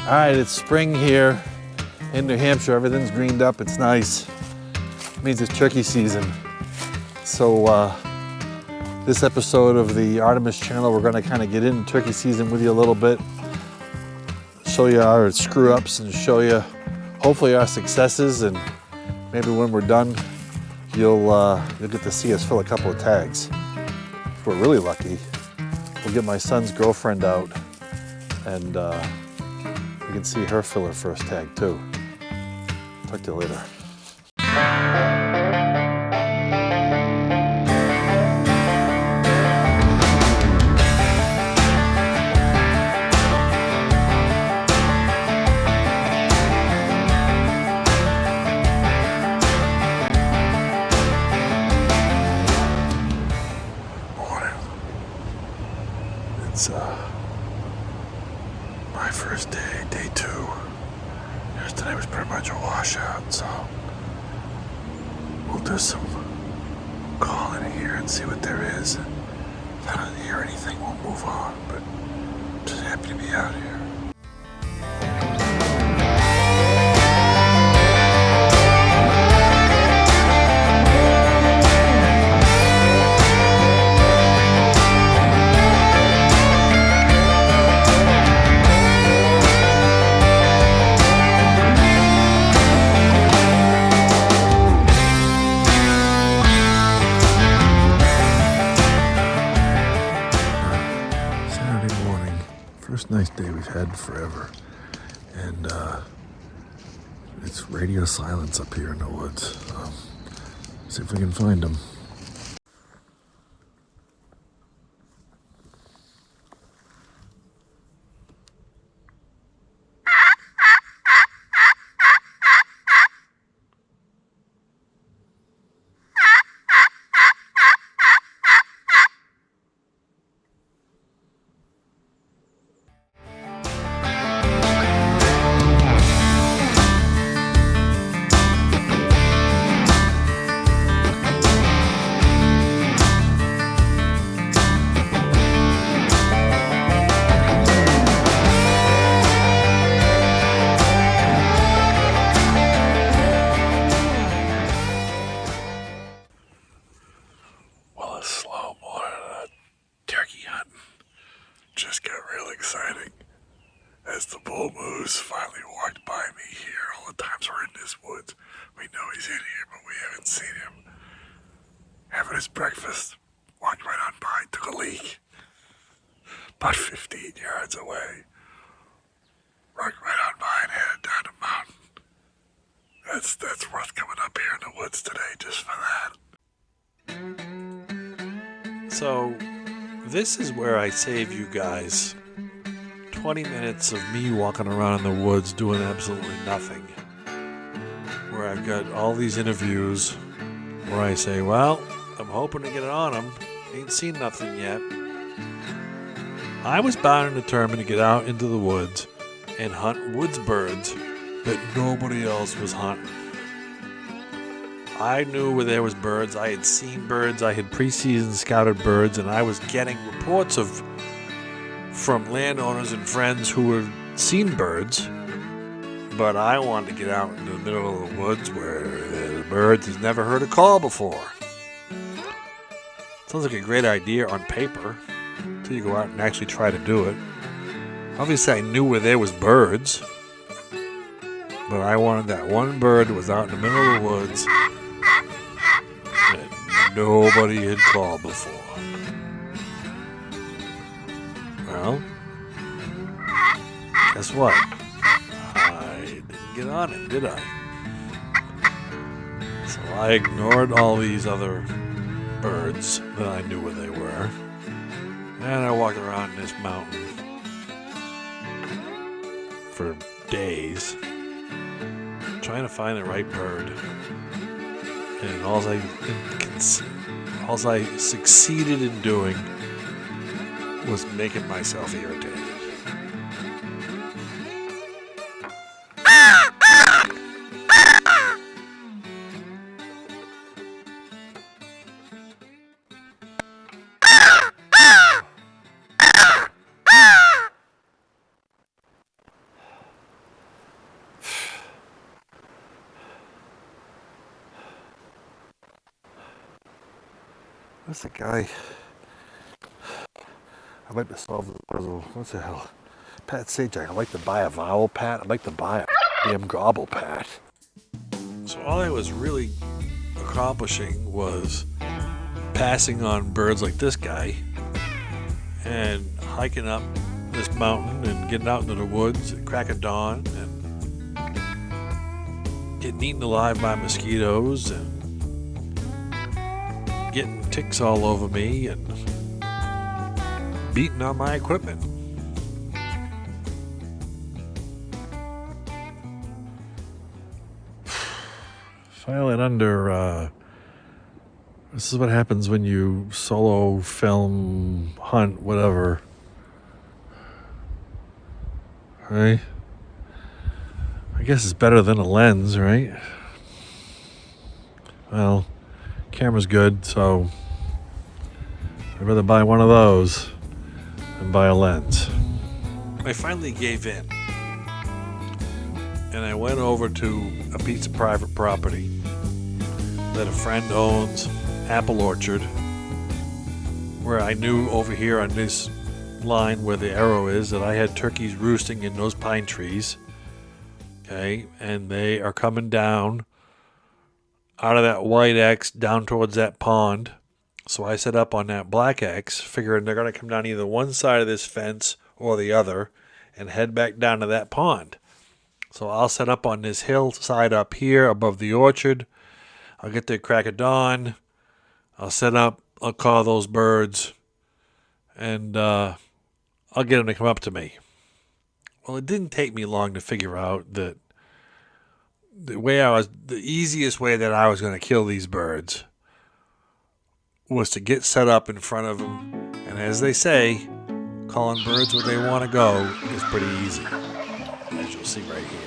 All right, it's spring here in New Hampshire. Everything's greened up. It's nice. It means it's turkey season. So this episode of the Artemis channel, we're going to kind of get into turkey season with you a little bit, show you our screw ups and show you hopefully our successes, and maybe when we're done, you'll get to see us fill a couple of tags. If we're really lucky, we'll get my son's girlfriend out and we can see her fill her first tag too. Talk to you later. It's my first day, day 2. Yesterday was pretty much a washout, so we'll do some calling here and see what there is. If I don't hear anything, we'll move on, but I'm just happy to be out here. First nice day we've had forever, and it's radio silence up here in the woods. See if we can find them. Just got real exciting as the bull moose finally walked by me here. All the times we're in this woods, we know he's in here, but we haven't seen him. Having his breakfast, walked right on by, took a leak. About 15 yards away. Walked right on by and headed down the mountain. That's worth coming up here in the woods today just for that. So this is where I save you guys 20 minutes of me walking around in the woods doing absolutely nothing. Where I've got all these interviews where I say, well, I'm hoping to get it on them. Ain't seen nothing yet. I was bound and determined to get out into the woods and hunt woods birds that nobody else was hunting. I knew where there was birds. I had seen birds. I had preseason scouted birds, and I was getting reports from landowners and friends who had seen birds. But I wanted to get out into the middle of the woods where the birds has never heard a call before. Sounds like a great idea on paper until you go out and actually try to do it. Obviously, I knew where there was birds, but I wanted that one bird that was out in the middle of the woods that nobody had called before. Well, guess what? I didn't get on it, did I? So I ignored all these other birds that I knew where they were, and I walked around this mountain for days trying to find the right bird. And all I succeeded in doing was making myself irritated. What's the guy? I'd like to solve the puzzle. What's the hell? Pat Sajak, I'd like to buy a vowel, Pat. I'd like to buy a damn gobble, Pat. So all I was really accomplishing was passing on birds like this guy and hiking up this mountain and getting out into the woods at crack of dawn and getting eaten alive by mosquitoes and getting ticks all over me and beating on my equipment. File it under, this is what happens when you solo film, hunt, whatever. Right? I guess it's better than a lens, right? Well, camera's good, so I'd rather buy one of those than buy a lens. I finally gave in, and I went over to a piece of private property that a friend owns, apple orchard, where I knew over here on this line where the arrow is that I had turkeys roosting in those pine trees. Okay, and they are coming down out of that white X down towards that pond. So I set up on that black X, figuring they're going to come down either one side of this fence or the other and head back down to that pond. So I'll set up on this hillside up here above the orchard. I'll get there crack of dawn. I'll set up, I'll call those birds, and I'll get them to come up to me. Well, it didn't take me long to figure out that the easiest way that I was going to kill these birds was to get set up in front of them. And as they say, calling birds where they want to go is pretty easy, as you'll see right here.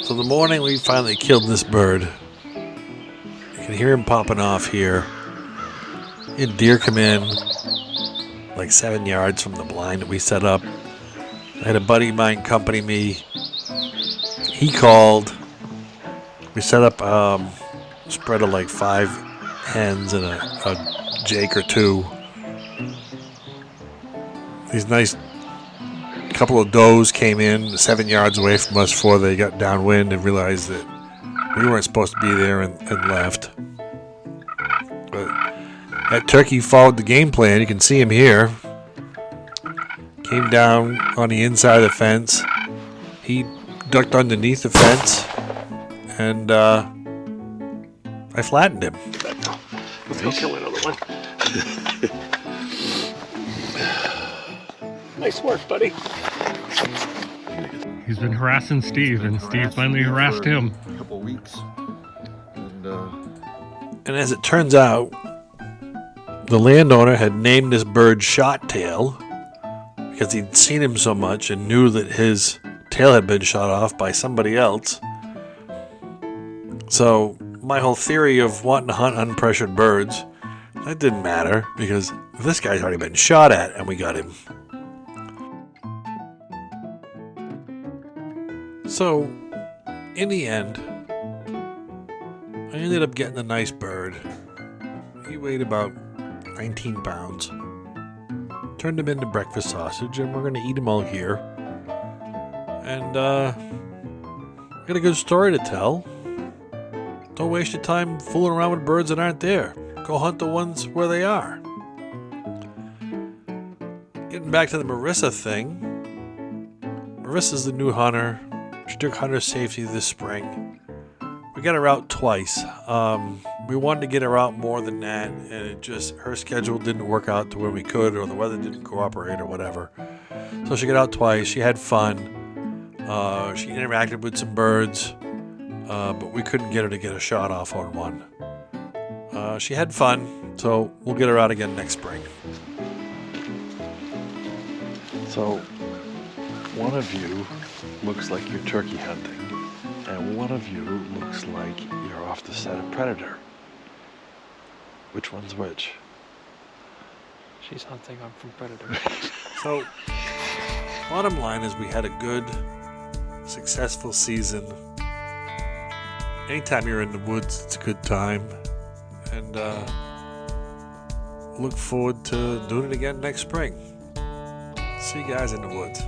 So the morning we finally killed this bird, you can hear him popping off here. And deer come in like 7 yards from the blind that we set up. I had a buddy of mine accompany me. He called. We set up a spread of like 5 hens and a jake or 2. These nice couple of does came in 7 yards away from us before they got downwind and realized that we weren't supposed to be there and left. But that turkey followed the game plan. You can see him here. Came down on the inside of the fence. He ducked underneath the fence, and I flattened him. Let's go kill another one. Nice work, buddy. He's been harassing Steve, and Steve finally harassed him. A couple weeks. And as it turns out, the landowner had named this bird Shot Tail because he'd seen him so much and knew that his tail had been shot off by somebody else. So my whole theory of wanting to hunt unpressured birds, that didn't matter because this guy's already been shot at and we got him. So in the end, I ended up getting a nice bird. He weighed about 19 pounds. Turned him into breakfast sausage, and we're going to eat him all here. And I got a good story to tell. Don't waste your time fooling around with birds that aren't there. Go hunt the ones where they are. Getting back to the Marissa thing. Marissa's the new hunter. She took hunter safety this spring. We got her out twice. We wanted to get her out more than that, and her schedule didn't work out to where we could, or the weather didn't cooperate, or whatever. So she got out twice. She had fun. She interacted with some birds, but we couldn't get her to get a shot off on one. She had fun, so we'll get her out again next spring. So, one of you looks like you're turkey hunting, and one of you looks like you're off to set a predator. Which one's which? She's hunting, I'm from predator. So, bottom line is we had a good, successful season. Anytime you're in the woods, it's a good time. And look forward to doing it again next spring. See you guys in the woods.